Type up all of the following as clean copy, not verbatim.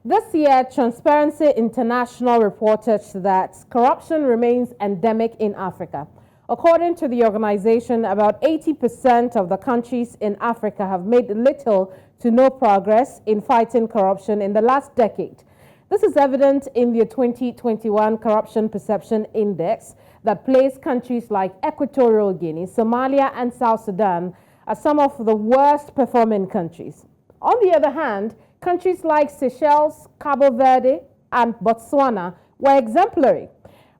This year, Transparency International reported that corruption remains endemic in Africa. According to the organization, about 80% of the countries in Africa have made little to no progress in fighting corruption in the last decade. This is evident in the 2021 Corruption Perception Index that placed countries like Equatorial Guinea, Somalia, and South Sudan as some of the worst performing countries. On the other hand, countries like Seychelles, Cabo Verde, and Botswana were exemplary.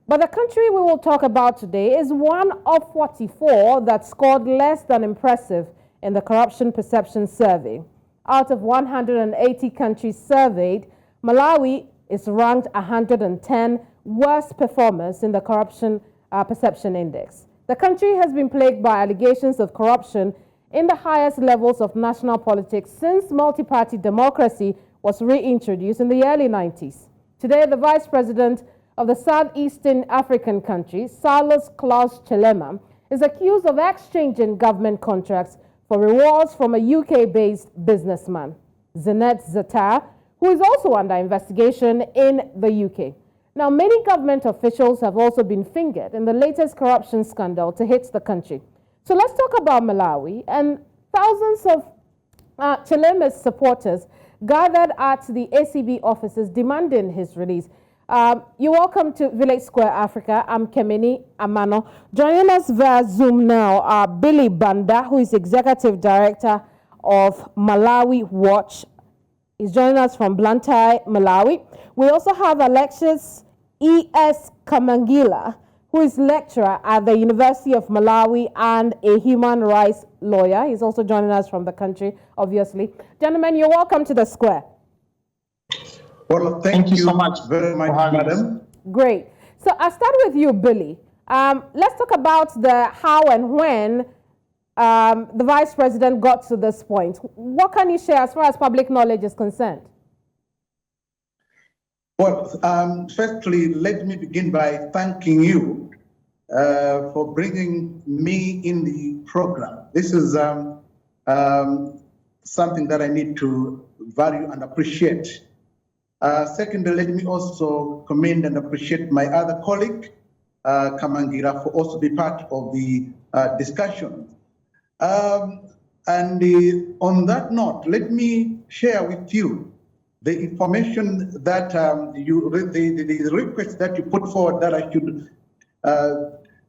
But the country we will talk about today is one of 44 that scored less than impressive in the Corruption Perception Survey. Out of 180 countries surveyed, Malawi is ranked 110 worst performers in the Corruption Perception Index. The country has been plagued by allegations of corruption in the highest levels of national politics since multi-party democracy was reintroduced in the early 90s. Today, the Vice President of the Southeastern African country, Saulos Klaus Chilima, is accused of exchanging government contracts for rewards from a UK-based businessman, Zenet Zatar, who is also under investigation in the UK. Now, many government officials have also been fingered in the latest corruption scandal to hit the country. So let's talk about Malawi, and thousands of Chilima's supporters gathered at the ACB offices demanding his release. You're welcome to VillageSquareAfrica. I'm Keminni Amanor. Joining us via Zoom now are Billy Banda, who is Executive Director of Malawi Watch. He's joining us from Blantyre, Malawi. We also have Alexious E.S. Kamangila, who is lecturer at the University of Malawi and a human rights lawyer. He's also joining us from the country, obviously. Gentlemen, you're welcome to the square. Well, thank you so much very much, madam. Great. So I'll start with you, Billy. Let's talk about the how and when the Vice President got to this point. What can you share as far as public knowledge is concerned? Well, firstly, let me begin by thanking you for bringing me in the program. This is something that I need to value and appreciate. Secondly, let me also commend and appreciate my other colleague, Kamangila, for also be part of the discussion. On that note, let me share with you the information that the request that you put forward that I should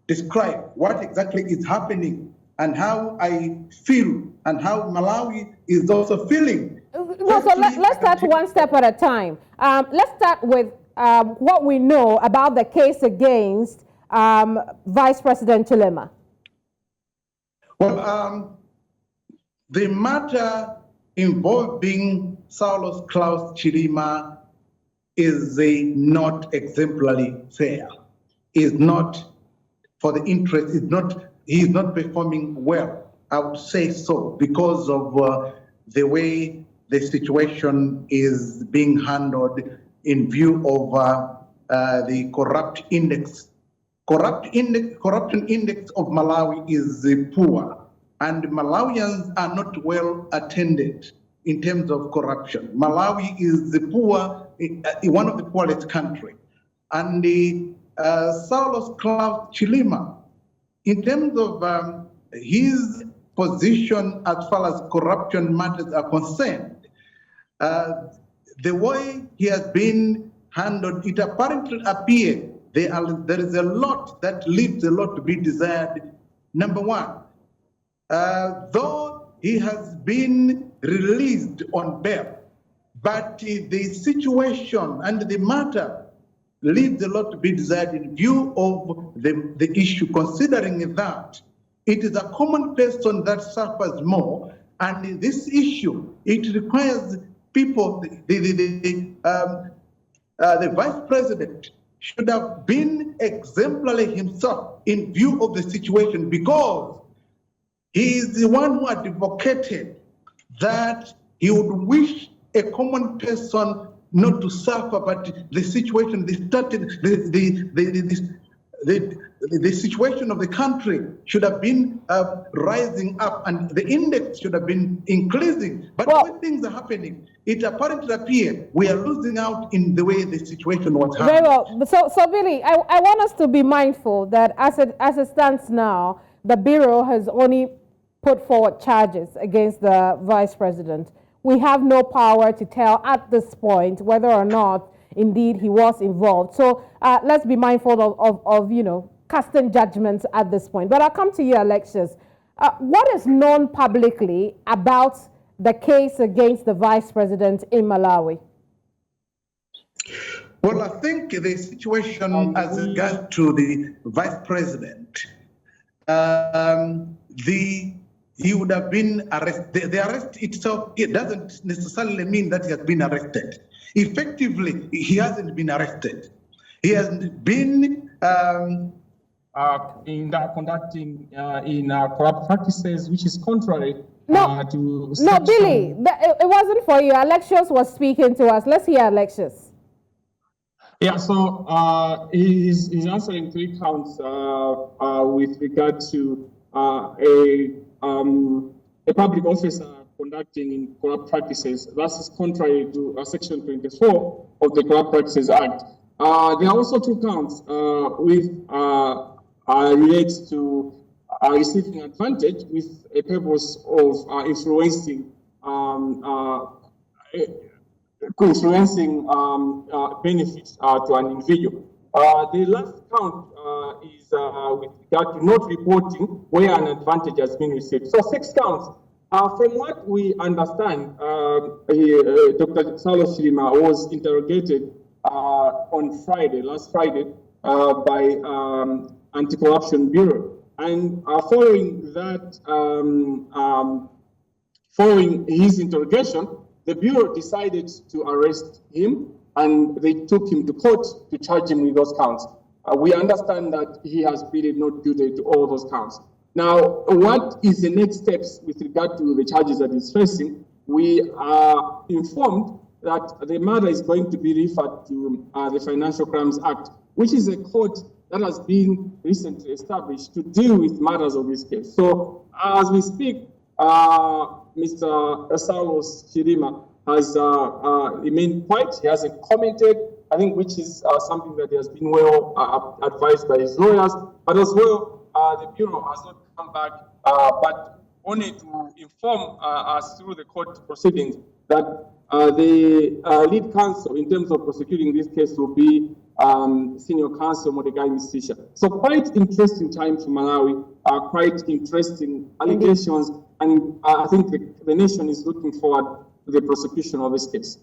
describe what exactly is happening and how I feel and how Malawi is also feeling. No, so let's start one step at a time. Let's start with what we know about the case against Vice President Chilima. Well, the matter involving Saulos Klaus Chilima is not exemplary fair. Is not for the interest. He is not performing well. I would say so because of the way the situation is being handled in view of the corruption index. Corruption index of Malawi is poor, and Malawians are not well attended in terms of corruption. Malawi is the poor, one of the poorest countries. And the Saulos Klaus Chilima, in terms of his position as far as corruption matters are concerned, the way he has been handled, it apparently appears there is a lot that leaves a lot to be desired. Number one, though he has been released on bail, but the situation and the matter leaves a lot to be desired in view of the issue, considering that it is a common person that suffers more, and this issue, it requires people, the Vice President should have been exemplary himself in view of the situation, because he is the one who advocated that he would wish a common person not to suffer, but the situation, the situation of the country should have been rising up and the index should have been increasing. But when things are happening, it apparently appears we are losing out in the way the situation was happening. Very well. So Billy, I want us to be mindful that as it stands now, the Bureau has only put forward charges against the Vice President. We have no power to tell at this point whether or not indeed he was involved. So let's be mindful of casting judgments at this point. But I'll come to you, Alexious. What is known publicly about the case against the Vice President in Malawi? Well, I think the situation as regards to the Vice President, he would have been arrested. The arrest itself, it doesn't necessarily mean that he has been arrested. Effectively, he hasn't been arrested. He has been conducting corrupt practices, which is contrary to... No, Billy, it wasn't for you. Alexious was speaking to us. Let's hear Alexious. Yeah, so he's answering 3 counts with regard to a public officer conducting corrupt practices. That is contrary to Section 24 of the Corrupt Practices Act. There are also 2 counts with relates to receiving advantage with a purpose of influencing benefits to an individual. The last count is with regard to not reporting where an advantage has been received. So 6 counts. From what we understand, Dr. Saulos Chilima was interrogated on last Friday, by Anti-Corruption Bureau. And following that, following his interrogation, the Bureau decided to arrest him, and they took him to court to charge him with those counts. We understand that he has pleaded not guilty to all those counts. Now, what is the next steps with regard to the charges that he's facing? We are informed that the matter is going to be referred to the Financial Crimes Act, which is a court that has been recently established to deal with matters of this case. So, as we speak, Mr. Saulos Chilima has remained quiet. He hasn't commented, I think, which is something that he has been well advised by his lawyers. But as well, the Bureau has not come back, but only to inform us through the court proceedings that the lead counsel in terms of prosecuting this case will be Senior Counsel Mordecai Misisha. So quite interesting time for Malawi, quite interesting allegations, and I think the nation is looking forward to the prosecution of this case.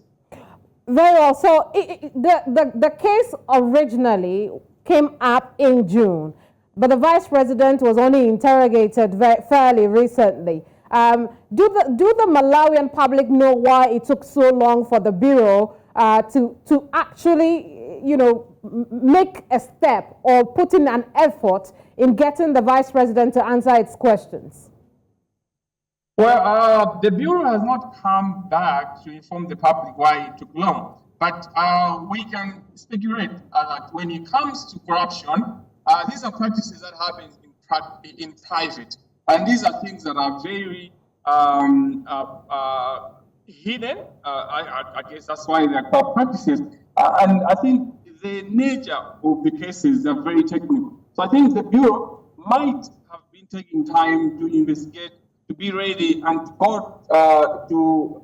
Very well. So the case originally came up in June, but the Vice President was only interrogated fairly recently. Do the Malawian public know why it took so long for the Bureau to actually, make a step or put in an effort in getting the Vice President to answer its questions? Well, the Bureau has not come back to inform the public why it took long. But we can speculate that when it comes to corruption, these are practices that happen in private. And these are things that are very hidden. I guess that's why they're called practices. And I think the nature of the cases are very technical. So I think the Bureau might have been taking time to investigate, to be ready, and to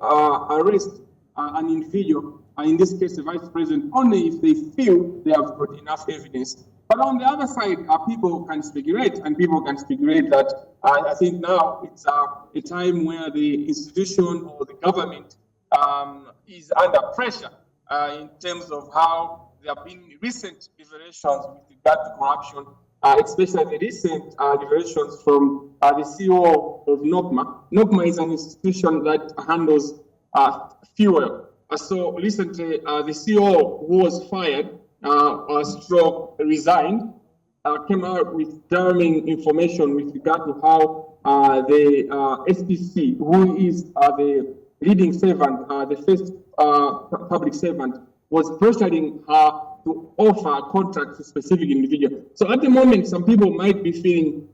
arrest an individual, in this case the Vice President, only if they feel they have got enough evidence. But on the other side, people can speculate, and people can speculate that I think now it's a time where the institution or the government is under pressure in terms of how there have been recent revelations with regard to corruption, especially the recent revelations from the CEO of NOCMA. NOCMA is an institution that handles fuel. So recently, the CEO who was fired, stroke resigned, came out with damning information with regard to how the SPC, who is the leading servant, the first public servant, was pressuring her to offer a contract to a specific individual. So at the moment, some people might be feeling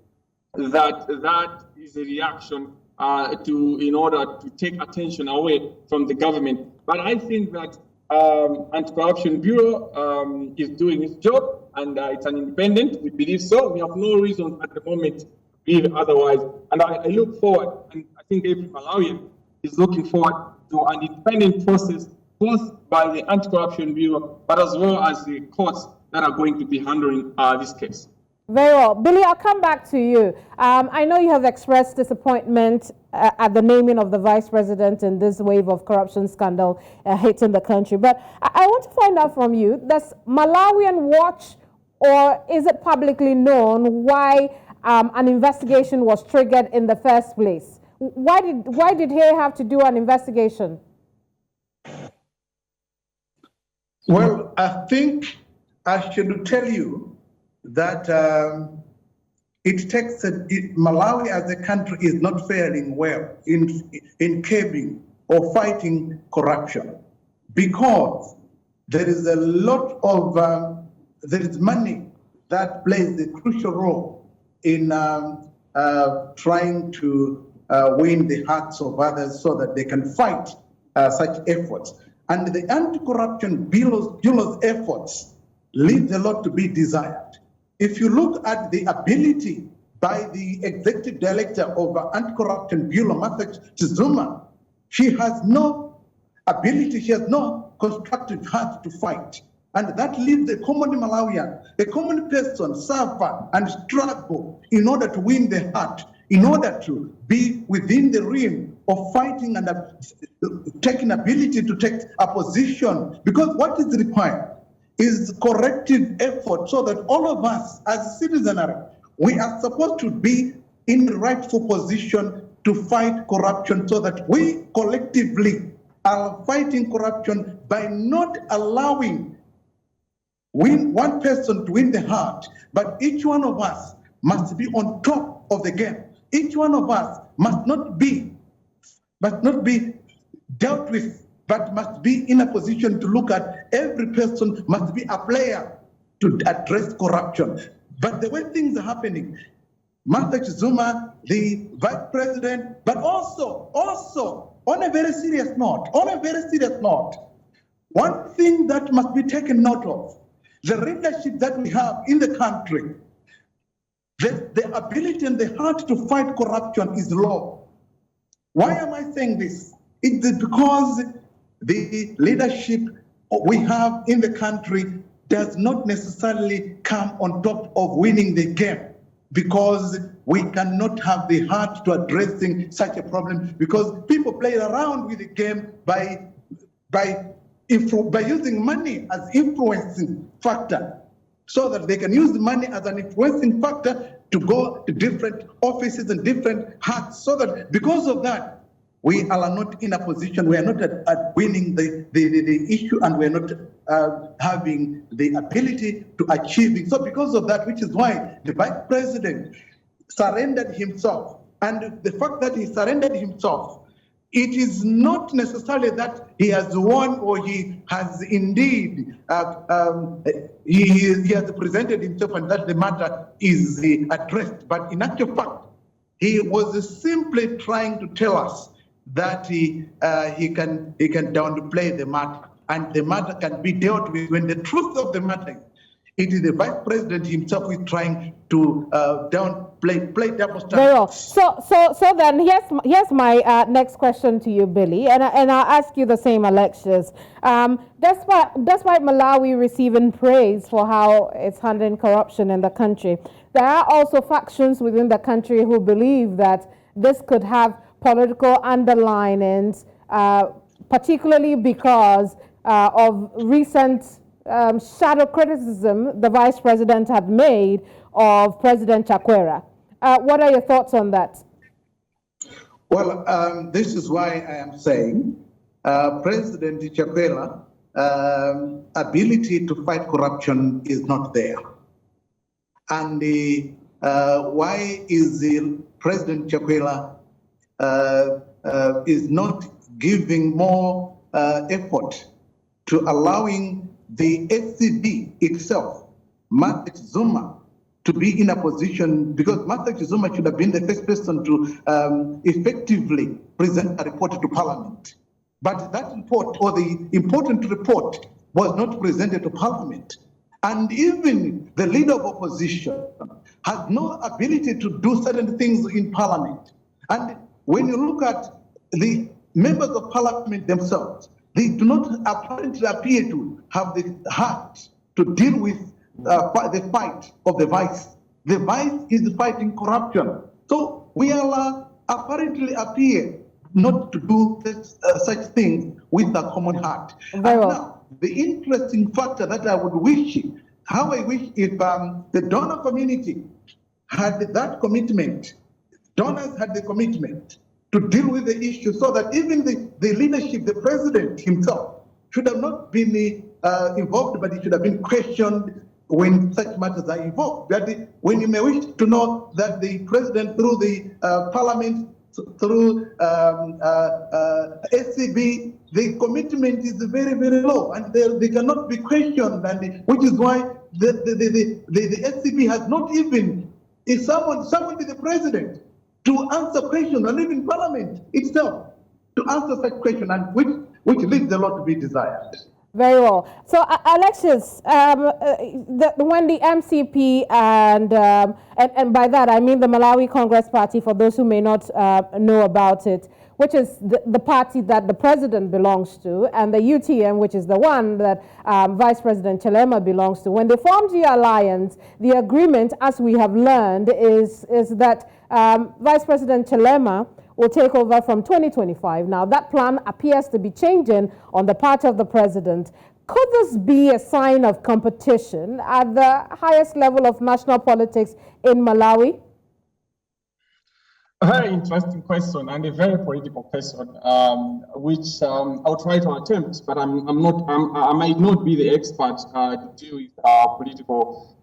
that that is a reaction in order to take attention away from the government. But I think that Anti-Corruption Bureau is doing its job, and it's an independent. We believe so. We have no reason at the moment to believe otherwise. And I look forward, and I think every Malawian is looking forward to an independent process, both by the Anti-Corruption Bureau, but as well as the courts that are going to be handling this case. Very well. Billy, I'll come back to you. I know you have expressed disappointment at the naming of the vice president in this wave of corruption scandal hitting the country. But I want to find out from you, does Malawian watch, or is it publicly known why an investigation was triggered in the first place? Why did he have to do an investigation? Well, I think I should tell you that Malawi as a country is not faring well in curbing or fighting corruption, because there is a lot of there is money that plays a crucial role in trying to win the hearts of others so that they can fight such efforts. And the Anti-Corruption Bureau's efforts leave a lot to be desired. If you look at the ability by the executive director of Anti-Corruption Bureau, Martha Chizuma, she has no ability, she has no constructive heart to fight. And that leaves the common Malawian, the common person, suffer and struggle in order to win the heart, in order to be within the realm of fighting and taking ability to take a position. Because what is required is corrective effort, so that all of us as citizenry, we are supposed to be in the rightful position to fight corruption, so that we collectively are fighting corruption by not allowing one person to win the heart, but each one of us must be on top of the game. Each one of us must not be dealt with, but must be in a position to look at every person must be a player to address corruption. But the way things are happening, Martha Chizuma, the vice president, but also on a very serious note, one thing that must be taken note of, the leadership that we have in the country, the ability and the heart to fight corruption is low. Why am I saying this? It's because the leadership we have in the country does not necessarily come on top of winning the game, because we cannot have the heart to addressing such a problem, because people play around with the game by using money as influencing factor, so that they can use the money as an influencing factor to go to different offices and different hats, so that because of that, we are not in a position, we are not at winning the issue, and we are not having the ability to achieve it. So because of that, which is why the vice president surrendered himself. And the fact that he surrendered himself, it is not necessarily that he has won or he has indeed, he has presented himself and that the matter is addressed. But in actual fact, he was simply trying to tell us that he can downplay the matter, and the matter can be dealt with when the truth of the matter, it is the vice president himself who is trying to play double standard. Very well. So then here's my next question to you, Billy, and I'll ask you the same, Alexious. Despite Malawi receiving praise for how it's handling corruption in the country, there are also factions within the country who believe that this could have political underlinings, particularly because of recent shadow criticism the vice president had made of President Chakwera. What are your thoughts on that? Well, this is why I am saying President Chakwera ability to fight corruption is not there. And why is the President Chakwera is not giving more effort to allowing the SCB itself, Martha Zuma, to be in a position, because Martha Zuma should have been the first person to effectively present a report to Parliament. But that report, or the important report, was not presented to Parliament. And even the leader of opposition has no ability to do certain things in Parliament. And when you look at the members of Parliament themselves, they do not apparently appear to have the heart to deal with the fight of the vice. The vice is fighting corruption. So we are apparently appear not to do such things with a common heart. Very well. Now, the interesting factor that I would wish, how I wish if the donor community had that commitment, donors had the commitment to deal with the issue, so that even the leadership, the president himself, should have not been involved, but he should have been questioned when such matters are involved. That when you may wish to know that the president, through the parliament, through SCB, the commitment is very, very low, and they cannot be questioned, and which is why the SCB has not even, if someone be the president to answer questions, and even Parliament itself to answer such questions, and which leaves a lot to be desired. Very well. So, Alexious, when the MCP and by that I mean the Malawi Congress Party, for those who may not know about it, which is the party that the president belongs to, and the UTM, which is the one that Vice President Chilima belongs to. When they formed the alliance, the agreement, as we have learned, is that Vice President Chilima will take over from 2025. Now, that plan appears to be changing on the part of the president. Could this be a sign of competition at the highest level of national politics in Malawi? A very interesting question, and a very political question, which I'll try to attempt, but I might not be the expert to deal with political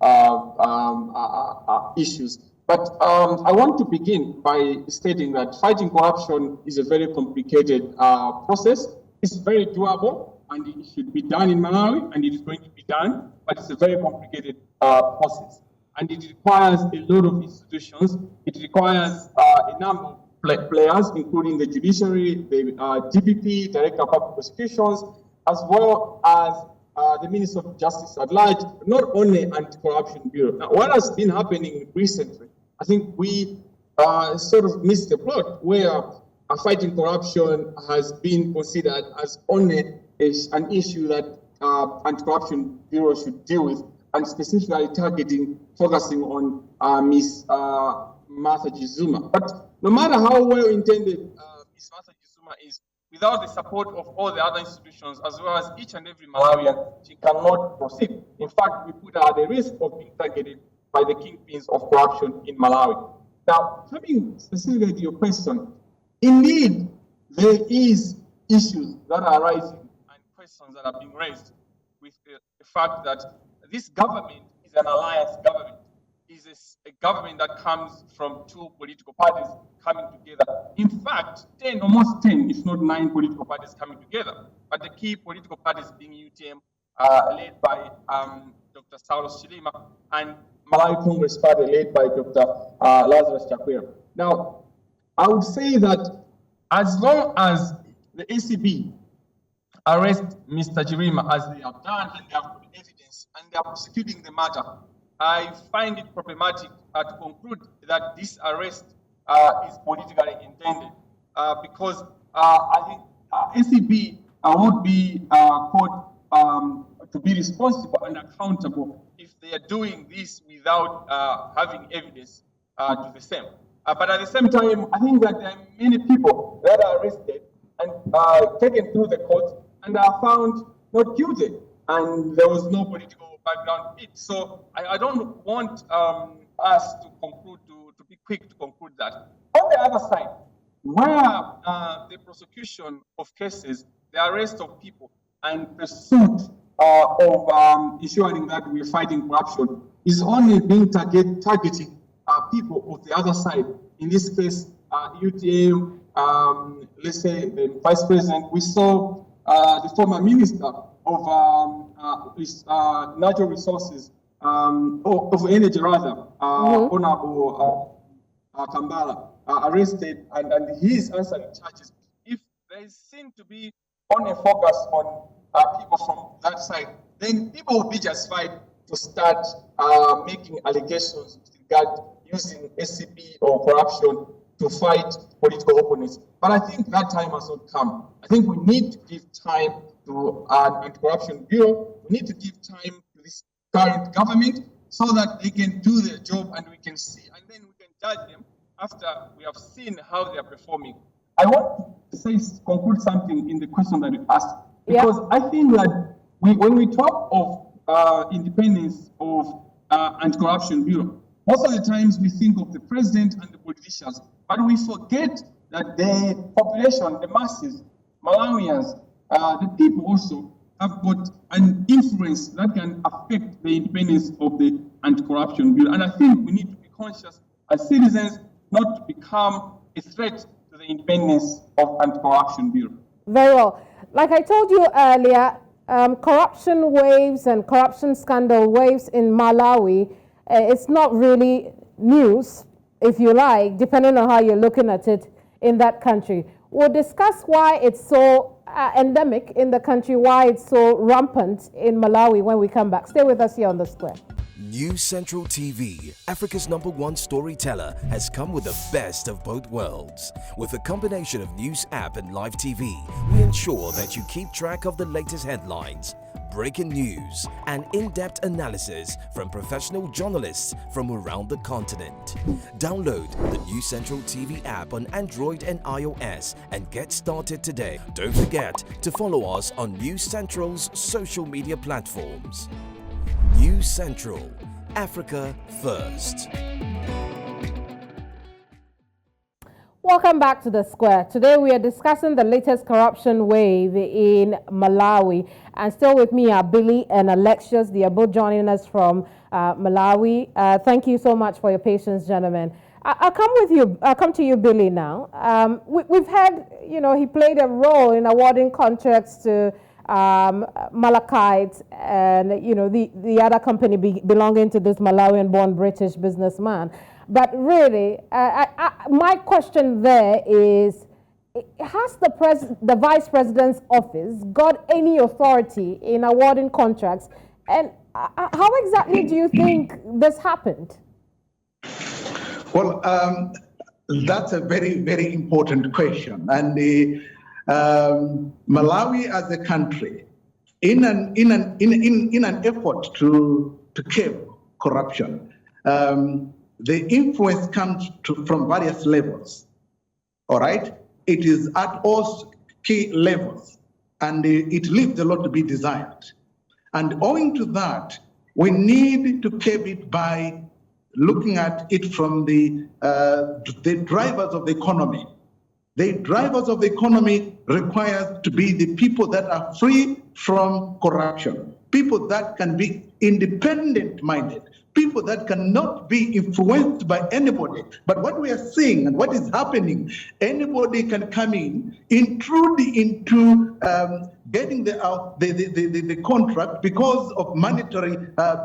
issues. But I want to begin by stating that fighting corruption is a very complicated process. It's very doable, and it should be done in Malawi, and it is going to be done, but it's a very complicated process. And it requires a lot of institutions. It requires a number of players, including the judiciary, the DPP, Director of Public Prosecutions, as well as the Minister of Justice at large, not only Anti-Corruption Bureau. Now, what has been happening recently, I think we sort of missed the plot, where fighting corruption has been considered as only an issue that Anti-Corruption Bureau should deal with, and specifically focusing on Ms. Martha Zuma. But no matter how well-intended Ms. Martha Zuma is, without the support of all the other institutions, as well as each and every Malawian, she cannot proceed. In fact, we put her at the risk of being targeted by the kingpins of corruption in Malawi. Now, coming specifically to your question, indeed, there is issues that are arising and questions that are being raised with the fact that this government is an alliance government. Is a government that comes from two political parties coming together. In fact, almost 10, if not 9 political parties coming together. But the key political parties being UTM, led by Dr. Saulos Chilima, and Malawi Congress Party led by Dr. Lazarus Chakwera. Now, I would say that as long as the ACB arrest Mr. Chilima, as they have done, and they have evidence, and they are prosecuting the matter, I find it problematic to conclude that this arrest is politically intended, because I think ACB would be called to be responsible and accountable if they are doing this without having evidence to the same. But at the same time, I think that there are many people that are arrested and taken through the court and are found not guilty, and there was no political background bit. So I don't want us to conclude, to be quick to conclude that. On the other side, where the prosecution of cases, the arrest of people, and pursuit of ensuring that we're fighting corruption is only being targeting people of the other side. In this case, UTM, let's say the vice president. We saw the former minister of accomplished natural resources of energy rather, Honorable Kambala, arrested and he is answering charges. If there is seen to be only focus on people from that side, then people will be justified to start making allegations with regard using SCP or corruption to fight political opponents. But I think that time has not come. I think we need to give time to an anti-corruption bureau. We need to give time to this current government so that they can do their job and we can see, and then we can judge them after we have seen how they are performing. I want to conclude something in the question that you asked, because I think that when we talk of independence of anti-corruption bureau, most of the times we think of the president and the politicians, but we forget that the population, the masses, Malawians, the people also have got an influence that can affect the independence of the anti-corruption bureau. And I think we need to be conscious as citizens not to become a threat to the independence of anti-corruption bureau. Very well. Like I told you earlier, corruption waves and corruption scandal waves in Malawi, it's not really news, if you like, depending on how you're looking at it in that country. We'll discuss why it's so endemic in the country, why it's so rampant in Malawi when we come back. Stay with us here on The Square. News Central TV, Africa's #1 storyteller, has come with the best of both worlds. With a combination of news app and live TV, we ensure that you keep track of the latest headlines, breaking news, and in-depth analysis from professional journalists from around the continent. Download the News Central TV app on Android and iOS and get started today. Don't forget to follow us on News Central's social media platforms. News Central, Africa First. Welcome back to The Square. Today we are discussing the latest corruption wave in Malawi. And still with me are Billy and Alexious. They are both joining us from Malawi. Thank you so much for your patience, gentlemen. I'll come to you, Billy, now. We've had, he played a role in awarding contracts to Malachite and, the other company belonging to this Malawian-born British businessman. But really, my question there is, has the Vice President's office got any authority in awarding contracts? And how exactly do you think this happened? Well, that's a very, very important question. And Malawi as a country, in an effort to curb corruption, the influence comes from various levels, all right? It is at all key levels, and it leaves a lot to be desired. And owing to that, we need to curb it by looking at it from the drivers of the economy. The drivers of the economy require to be the people that are free from corruption, people that can be independent-minded, people that cannot be influenced by anybody. But what we are seeing and what is happening, anybody can come in, intrude into getting the contract because of monetary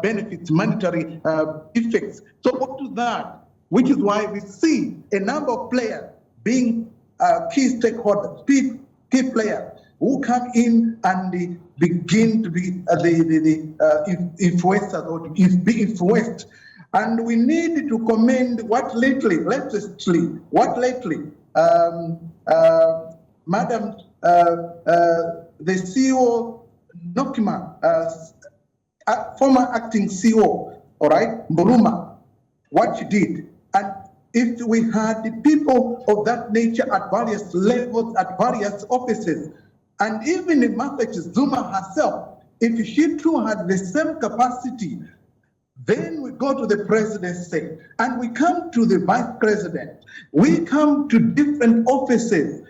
benefits, monetary effects. So up to that, which is why we see a number of players being key stakeholders, key players who come in and begin to be the influencers or to be influenced. And we need to commend what lately, Madam, the CEO, Nokima, former acting CEO, all right, Mburuma, what she did. And if we had the people of that nature at various levels, at various offices, and even in Martha Zuma herself, if she too had the same capacity, then we go to the presidency and we come to the vice president. We come to different offices.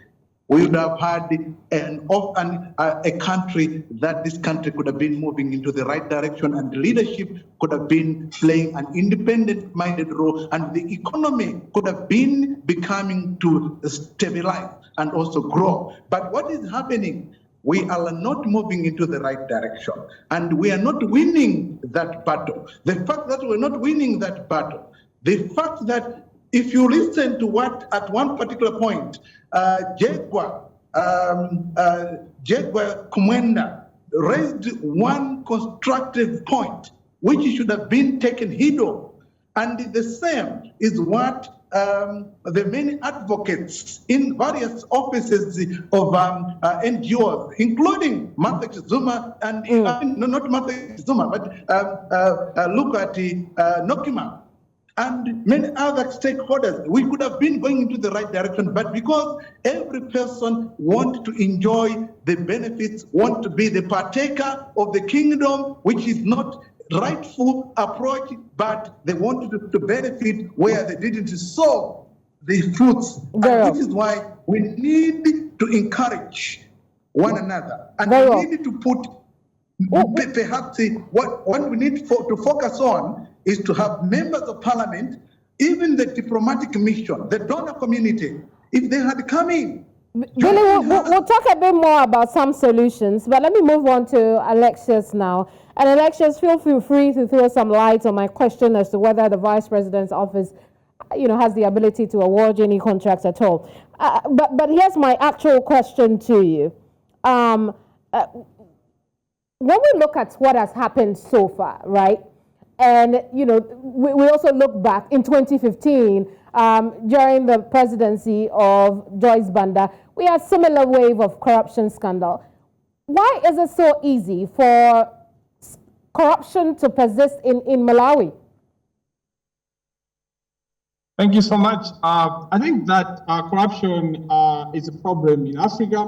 We would have had a country that this country could have been moving into the right direction, and the leadership could have been playing an independent-minded role, and the economy could have been becoming to stabilize and also grow. But what is happening? we are not moving into the right direction, and we are not winning that battle. The fact that we're not winning that battle, the fact that if you listen to what at one particular point, Jegwa Kumwenda raised one constructive point, which should have been taken heed of. And the same is what the many advocates in various offices of NGOs, including Martha Zuma and not Martha Zuma, but look at Nokima and many other stakeholders. We could have been going into the right direction, but because every person wants to enjoy the benefits, want to be the partaker of the kingdom, which is not rightful approach, but they wanted to benefit where they didn't sow the fruits. And this is why we need to encourage one another. And we need to put, perhaps what we need to focus on is to have members of parliament, even the diplomatic mission, the donor community, if they had come in. Billy, we'll talk a bit more about some solutions, but let me move on to Alexious now. And Alexious, feel free to throw some light on my question as to whether the Vice President's office, has the ability to award any contracts at all. But here's my actual question to you. When we look at what has happened so far, right? And, we also look back in 2015, during the presidency of Joyce Banda, we had a similar wave of corruption scandal. Why is it so easy for corruption to persist in Malawi? Thank you so much. I think that corruption is a problem in Africa,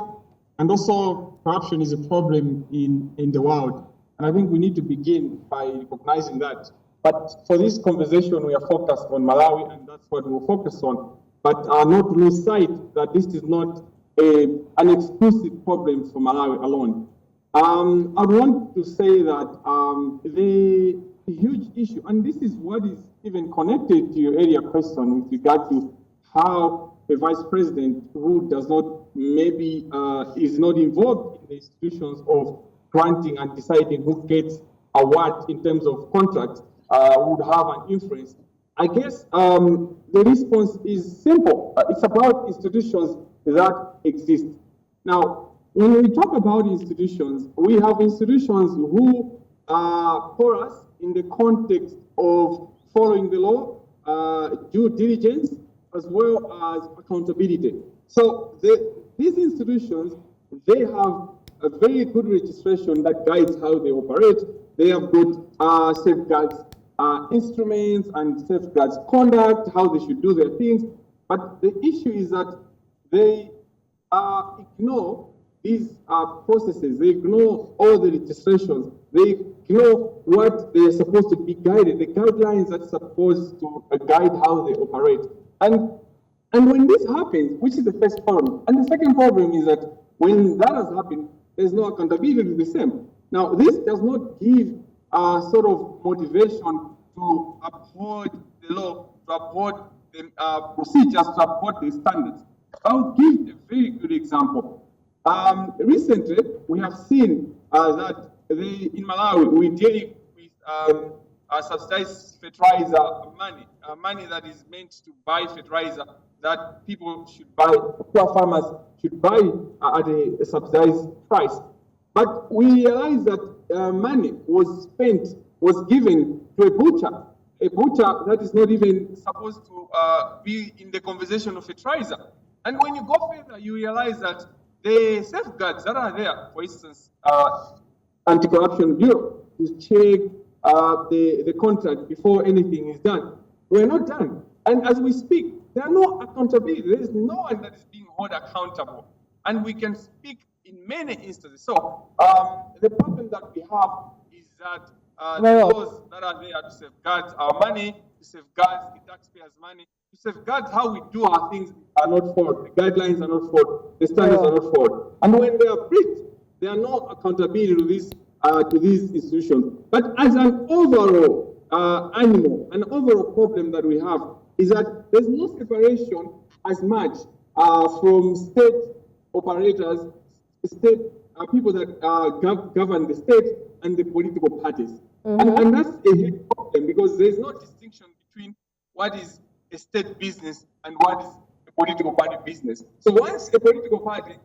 and also corruption is a problem in the world. And I think we need to begin by recognizing that. But for this conversation, we are focused on Malawi, and that's what we'll focus on. But not lose sight that this is not an exclusive problem for Malawi alone. I want to say that the huge issue, and this is what is even connected to your earlier question with regard to how a vice president who does not, maybe is not involved in the institutions of granting and deciding who gets a what in terms of contracts would have an influence. I guess the response is simple. It's about institutions that exist. Now, when we talk about institutions, we have institutions who are porous in the context of following the law, due diligence, as well as accountability. So these institutions, they have a very good registration that guides how they operate. They have got safeguards instruments and safeguards conduct, how they should do their things. But the issue is that they ignore these processes. They ignore all the legislations. They ignore what they are supposed to be guided, the guidelines that are supposed to guide how they operate. And when this happens, which is the first problem, and the second problem is that when that has happened, there's no accountability to the same. Now, this does not give sort of motivation to uphold the law, to uphold the procedures, to uphold the standards. I'll give a very good example. Recently, we have seen that in Malawi, we're dealing with subsidized fertilizer money that is meant to buy fertilizer that people should buy, poor farmers should buy at a subsidized price. But we realized that money was given to a butcher that is not even supposed to be in the conversation of fertilizer. And when you go further, you realize that the safeguards that are there, for instance, Anti-Corruption Bureau, to check the contract before anything is done, were not done. And as we speak, there are no accountability. There is no one that is being held accountable. And we can speak in many instances. So the problem that we have is that the laws that are there to safeguard our money, to safeguard the taxpayers' money, to safeguard how we do our things are not followed. The guidelines are not followed. The standards are not followed. And when they are breached, there are no accountability to these institutions. But as an overall an overall problem that we have is that there's no separation as much from state operators, state people that govern the state and the political parties. And that's a huge problem because there's no distinction between what is a state business and what is a political party business. So once a political party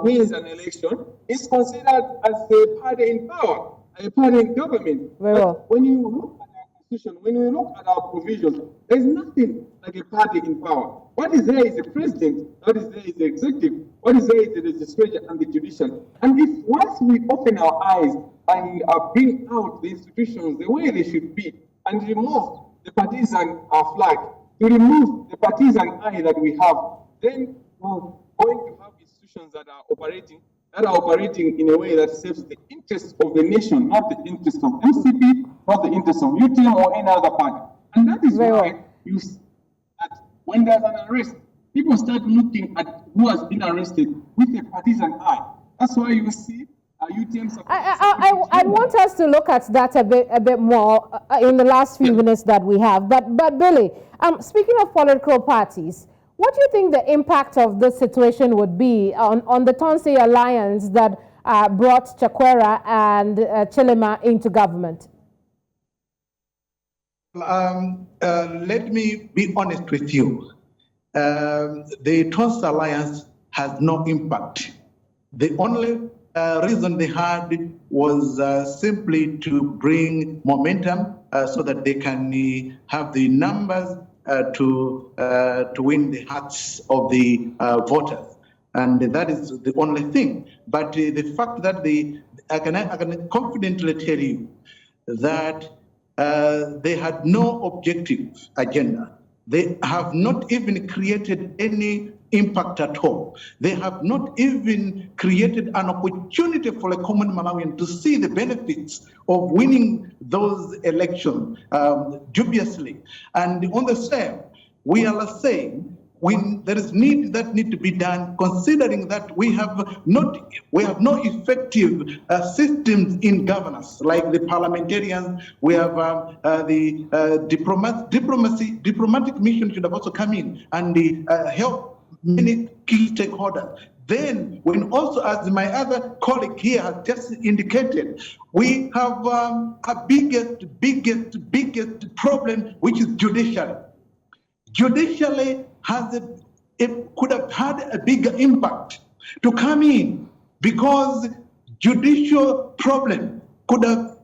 wins an election, it's considered as a party in power, a party in government. But when you look at our constitution, when you look at our provisions, there's nothing like a party in power. What is there is a president, what is there is the executive, what is there is the legislature and the judicial. And if once we open our eyes and bring out the institutions the way they should be, and remove the partisan flag, to remove the partisan eye that we have, then we're going to have institutions that are operating in a way that serves the interests of the nation, not the interests of MCP, not the interests of UTM or any other party. And that is why you see that when there's an arrest, people start looking at who has been arrested with a partisan eye. That's why you see UTM. I want us to look at that a bit more in the last few minutes that we have. But Billy, speaking of political parties, what do you think the impact of this situation would be on the Tonse alliance that brought Chakwera and Chilima into government? Let me be honest with you. The Tonse alliance has no impact. The only reason they had was simply to bring momentum so that they can have the numbers to win the hearts of the voters, and that is the only thing. But the fact that I can confidently tell you that they had no objective agenda. They have not even created any impact at all. They have not even created an opportunity for a common Malawian to see the benefits of winning those elections dubiously. And on the same, we are saying there is need to be done, considering that we have no effective systems in governance, like the parliamentarians. We have the diplomatic mission should have also come in and help many key stakeholders. Then, when also, as my other colleague here has just indicated, we have a biggest problem, which is judiciary. Judiciary could have had a bigger impact to come in, because judicial problem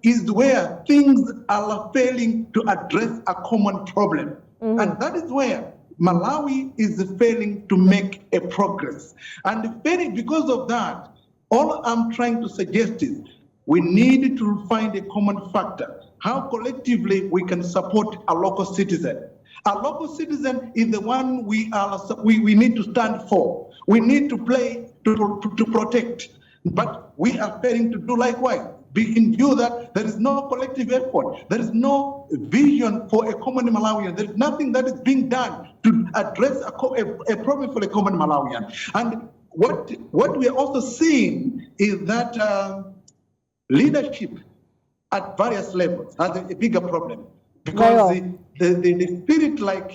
is where things are failing to address a common problem. And that is where Malawi is failing to make a progress. And because of that, all I'm trying to suggest is we need to find a common factor, how collectively we can support a local citizen. A local citizen is the one we need to stand for. We need to play to protect. But we are failing to do likewise, in view that there is no collective effort. There is no vision for a common Malawian. There is nothing that is being done to address a problem for a common Malawian. And what we are also seeing is that leadership at various levels has a bigger problem. Because the spirit, like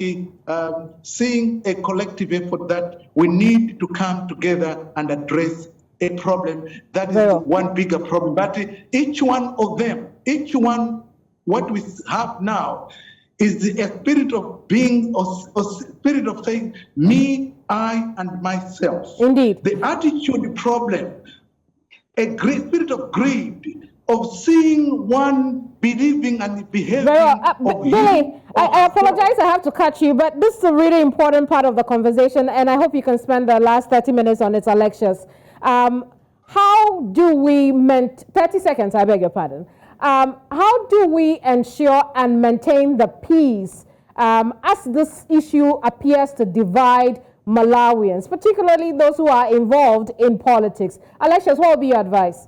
seeing a collective effort that we need to come together and address a problem, that is one bigger problem. But each one of them, what we have now is a spirit of being, a spirit of saying, me, I, and myself. Indeed. The attitude problem, a great spirit of greed, of seeing one believing and behaving. Billy, I apologize, I have to cut you, but this is a really important part of the conversation, and I hope you can spend the last 30 minutes on its Alexious. How do we 30 seconds, I beg your pardon. How do we ensure and maintain the peace as this issue appears to divide Malawians, particularly those who are involved in politics? Alexious, what would be your advice?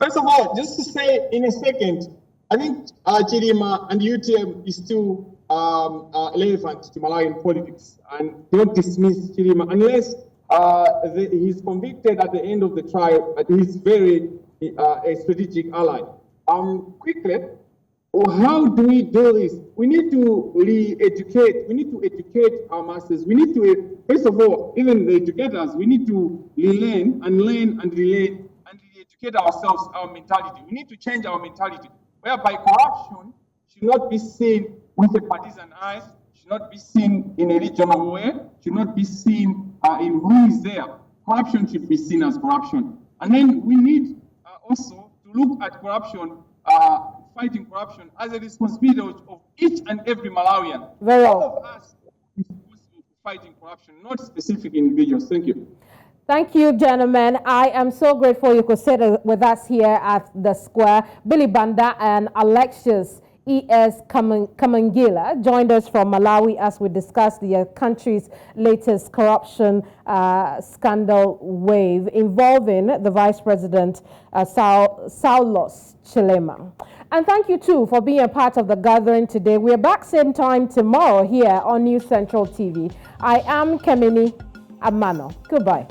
First of all, just to say in a second, I think Chilima and UTM is still relevant to Malawian politics, and don't dismiss Chilima unless he's convicted at the end of the trial, but he's very a strategic ally. Quickly, How do we do this? We need to re-educate. We need to educate our masses. We need to, first of all, even the educators, we need to relearn and learn and relearn and re-educate ourselves, our mentality. We need to change our mentality, whereby corruption should not be seen with a partisan eye, should not be seen in a regional way, should not be seen in who is there. Corruption should be seen as corruption. And then we need also to look at corruption, fighting corruption as a responsibility of each and every Malawian. Very well. All of us are responsible for fighting corruption, not specific individuals. Thank you. Thank you, gentlemen. I am so grateful you could sit with us here at the square. Billy Banda and Alexious Kamangila joined us from Malawi as we discussed the country's latest corruption scandal wave involving the Vice President Saulos Chilima. And thank you too for being a part of the gathering today. We are back same time tomorrow here on News Central TV. I am Keminni Amanor. Goodbye.